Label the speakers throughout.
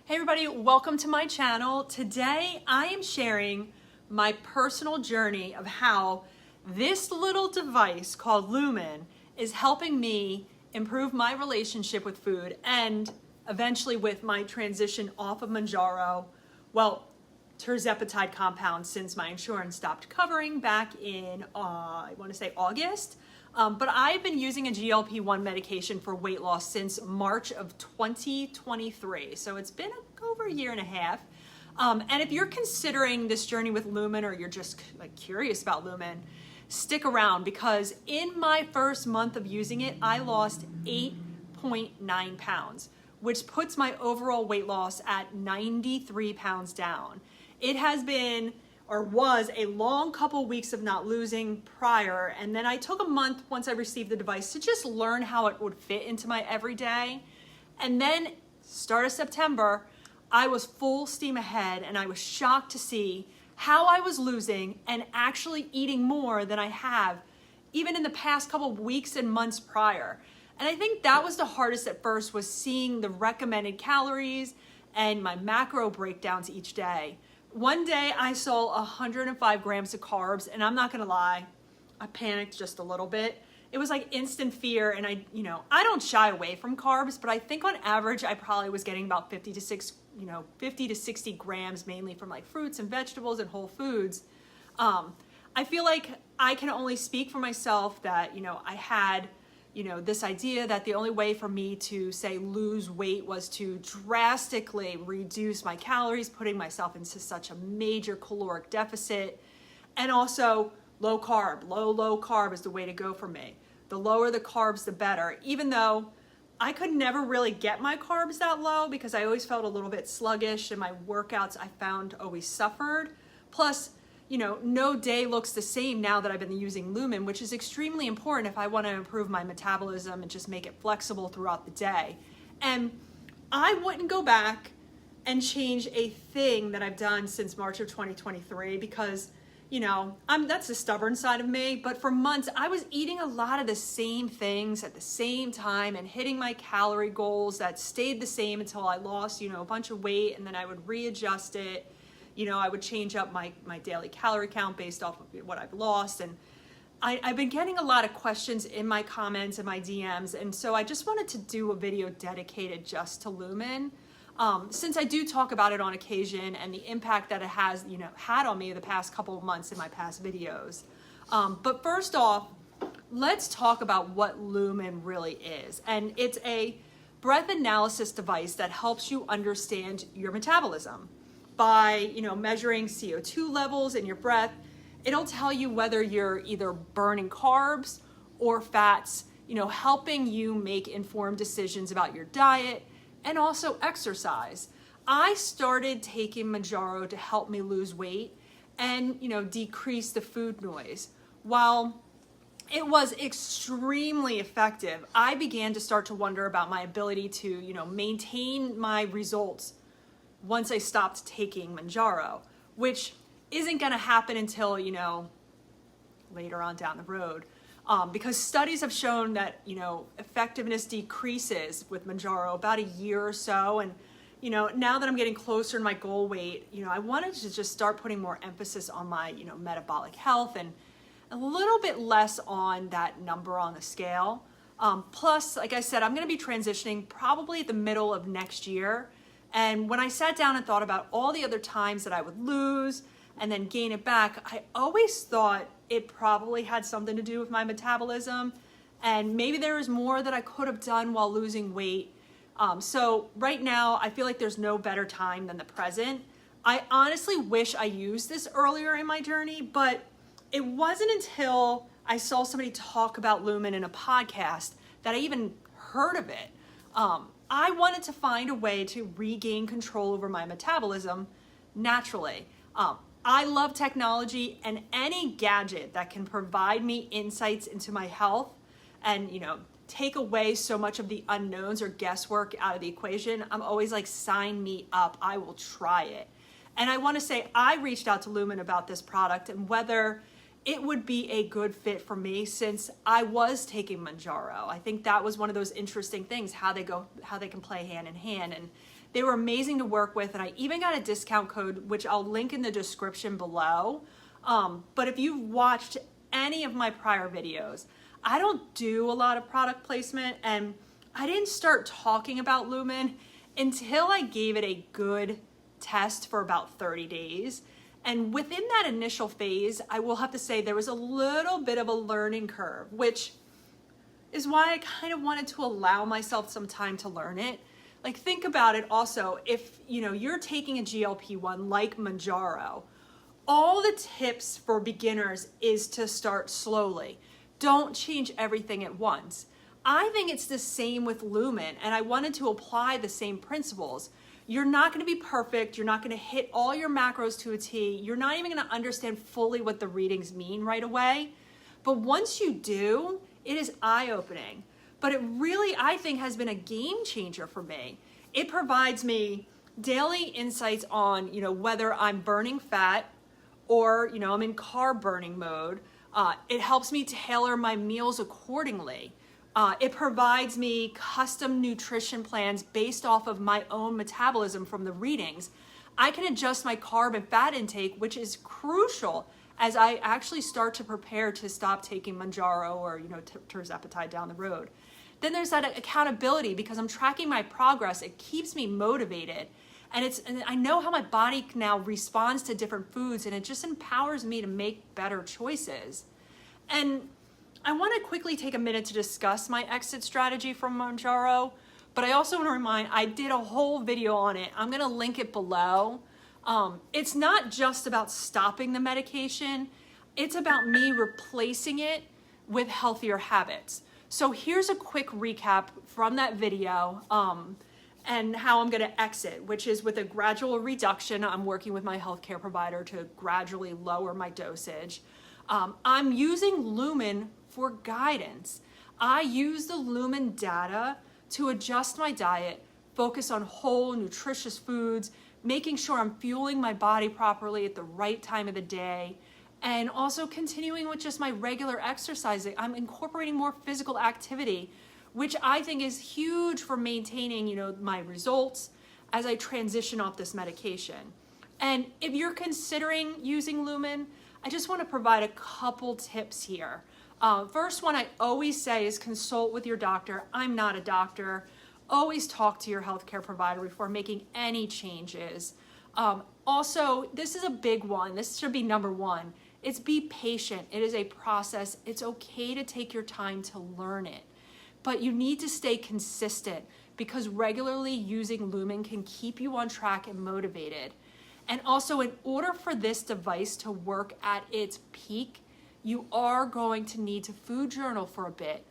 Speaker 1: Hey everybody, welcome to my channel. Today I am sharing my personal journey of how this little device called Lumen is helping me improve my relationship with food and eventually with my transition off of Mounjaro, terzepatide compound, since my insurance stopped covering back in, I want to say August. But I've been using a GLP-1 medication for weight loss since March of 2023. So it's been over a year and a half. And if you're considering this journey with Lumen, or you're just curious about Lumen, stick around, because in my first month of using it, I lost 8.9 pounds, which puts my overall weight loss at 93 pounds down. It has been, or was, a long couple weeks of not losing prior, and then I took a month once I received the device to just learn how it would fit into my everyday. And then start of September, I was full steam ahead, and I was shocked to see how I was losing and actually eating more than I have even in the past couple of weeks and months prior. And I think that was the hardest at first, was seeing the recommended calories and my macro breakdowns each day. One day I saw 105 grams of carbs, and I'm not gonna lie, I panicked just a little bit. It was like instant fear, and I don't shy away from carbs, but I think on average I probably was getting about 50 to 60 grams, mainly from like fruits and vegetables and whole foods. I feel like I can only speak for myself that, I had this idea that the only way for me to, say, lose weight was to drastically reduce my calories, putting myself into such a major caloric deficit, and also low carb. Low carb is the way to go for me. The lower the carbs, the better, even though I could never really get my carbs that low because I always felt a little bit sluggish, and my workouts I found always suffered. Plus, no day looks the same now that I've been using Lumen, which is extremely important if I want to improve my metabolism and just make it flexible throughout the day. And I wouldn't go back and change a thing that I've done since March of 2023 because, that's the stubborn side of me. But for months, I was eating a lot of the same things at the same time and hitting my calorie goals that stayed the same until I lost, a bunch of weight, and then I would readjust it. I would change up my daily calorie count based off of what I've lost. And I've been getting a lot of questions in my comments and my DMs. And so I just wanted to do a video dedicated just to Lumen. Since I do talk about it on occasion and the impact that it has, had on me the past couple of months in my past videos. But first off, let's talk about what Lumen really is. And it's a breath analysis device that helps you understand your metabolism. By measuring CO2 levels in your breath, it'll tell you whether you're either burning carbs or fats, helping you make informed decisions about your diet and also exercise. I started taking Mounjaro to help me lose weight and decrease the food noise. While it was extremely effective, I began to start to wonder about my ability to maintain my results once I stopped taking Mounjaro, which isn't going to happen until, later on down the road. Because studies have shown that, effectiveness decreases with Mounjaro about a year or so. And, now that I'm getting closer to my goal weight, I wanted to just start putting more emphasis on my, metabolic health and a little bit less on that number on the scale. Plus, like I said, I'm going to be transitioning probably at the middle of next year. And when I sat down and thought about all the other times that I would lose and then gain it back, I always thought it probably had something to do with my metabolism. And maybe there was more that I could have done while losing weight. So right now, I feel like there's no better time than the present. I honestly wish I used this earlier in my journey, but it wasn't until I saw somebody talk about Lumen in a podcast that I even heard of it. I wanted to find a way to regain control over my metabolism naturally. I love technology, and any gadget that can provide me insights into my health and, take away so much of the unknowns or guesswork out of the equation, I'm always like, sign me up. I will try it. And I want to say I reached out to Lumen about this product and whether it would be a good fit for me since I was taking Mounjaro. I think that was one of those interesting things, how they can play hand in hand. And They were amazing to work with, and I even got a discount code, which I'll link in the description below. But if you've watched any of my prior videos, I don't do a lot of product placement, and I didn't start talking about Lumen until I gave it a good test for about 30 days. And within that initial phase, I will have to say there was a little bit of a learning curve, which is why I kind of wanted to allow myself some time to learn it. Like, think about it also, if you're taking a GLP-1 like Mounjaro, all the tips for beginners is to start slowly. Don't change everything at once. I think it's the same with Lumen, and I wanted to apply the same principles. You're not going to be perfect. You're not going to hit all your macros to a T. You're not even going to understand fully what the readings mean right away. But once you do, it is eye-opening. But it really, I think, has been a game changer for me. It provides me daily insights on, whether I'm burning fat or, I'm in carb burning mode. It helps me tailor my meals accordingly. It provides me custom nutrition plans based off of my own metabolism from the readings. I can adjust my carb and fat intake, which is crucial as I actually start to prepare to stop taking Mounjaro or, tirzepatide down the road. Then there's that accountability because I'm tracking my progress. It keeps me motivated. And I know how my body now responds to different foods, and it just empowers me to make better choices. And I want to quickly take a minute to discuss my exit strategy from Mounjaro, but I also want to remind, I did a whole video on it. I'm going to link it below. It's not just about stopping the medication. It's about me replacing it with healthier habits. So here's a quick recap from that video and how I'm going to exit, which is with a gradual reduction. I'm working with my healthcare provider to gradually lower my dosage. I'm using Lumen for guidance. I use the Lumen data to adjust my diet, focus on whole, nutritious foods, making sure I'm fueling my body properly at the right time of the day, and also continuing with just my regular exercising. I'm incorporating more physical activity, which I think is huge for maintaining, my results as I transition off this medication. And if you're considering using Lumen, I just want to provide a couple tips here. First one I always say is consult with your doctor. I'm not a doctor. Always talk to your healthcare provider before making any changes. Also, this is a big one. This should be number one. It's be patient. It is a process. It's okay to take your time to learn it. But you need to stay consistent because regularly using Lumen can keep you on track and motivated. And also, in order for this device to work at its peak, you are going to need to food journal for a bit.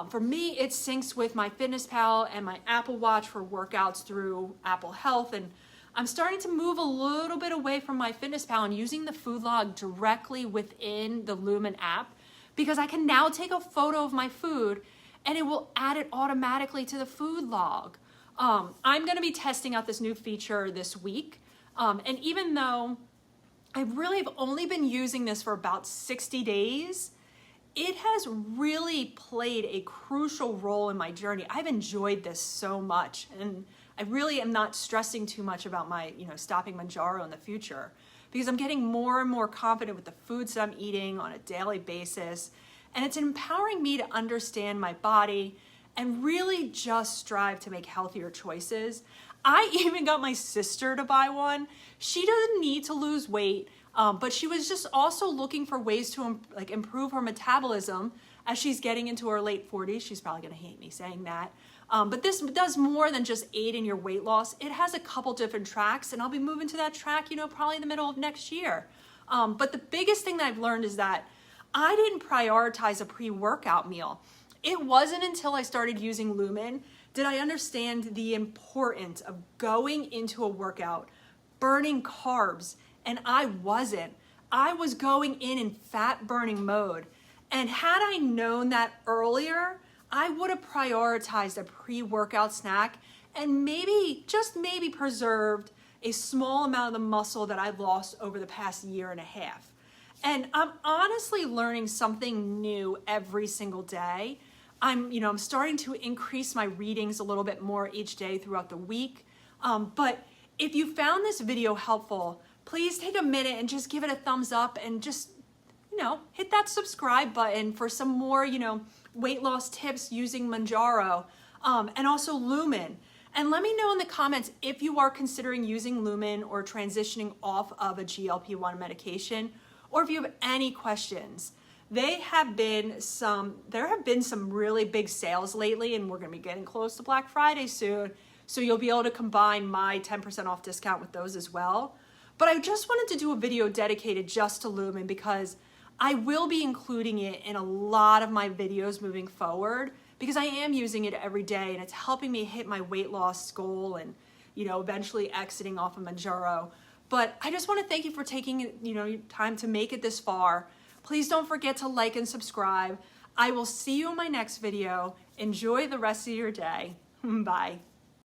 Speaker 1: For me, it syncs with my FitnessPal and my Apple Watch for workouts through Apple Health. And I'm starting to move a little bit away from my FitnessPal and using the food log directly within the Lumen app because I can now take a photo of my food and it will add it automatically to the food log. I'm going to be testing out this new feature this week. And even though I really have only been using this for about 60 days, it has really played a crucial role in my journey. I've enjoyed this so much, and I really am not stressing too much about my, stopping Mounjaro in the future because I'm getting more and more confident with the foods that I'm eating on a daily basis, and it's empowering me to understand my body and really just strive to make healthier choices. I even got my sister to buy one. She doesn't need to lose weight, but she was just also looking for ways to improve her metabolism as she's getting into her late 40s. She's probably gonna hate me saying that. But this does more than just aid in your weight loss. It has a couple different tracks, and I'll be moving to that track, probably in the middle of next year. But the biggest thing that I've learned is that I didn't prioritize a pre-workout meal. It wasn't until I started using Lumen did I understand the importance of going into a workout, burning carbs, and I wasn't. I was going in fat burning mode. And had I known that earlier, I would have prioritized a pre-workout snack and maybe, just maybe preserved a small amount of the muscle that I've lost over the past year and a half. And I'm honestly learning something new every single day. I'm starting to increase my readings a little bit more each day throughout the week. But if you found this video helpful, please take a minute and just give it a thumbs up and just, hit that subscribe button for some more, weight loss tips using Mounjaro, and also Lumen. And let me know in the comments if you are considering using Lumen or transitioning off of a GLP-1 medication, or if you have any questions. There have been some really big sales lately, and we're gonna be getting close to Black Friday soon. So you'll be able to combine my 10% off discount with those as well. But I just wanted to do a video dedicated just to Lumen because I will be including it in a lot of my videos moving forward, because I am using it every day and it's helping me hit my weight loss goal and, eventually exiting off of Mounjaro. But I just want to thank you for taking, time to make it this far. Please don't forget to like and subscribe. I will see you in my next video. Enjoy the rest of your day. Bye.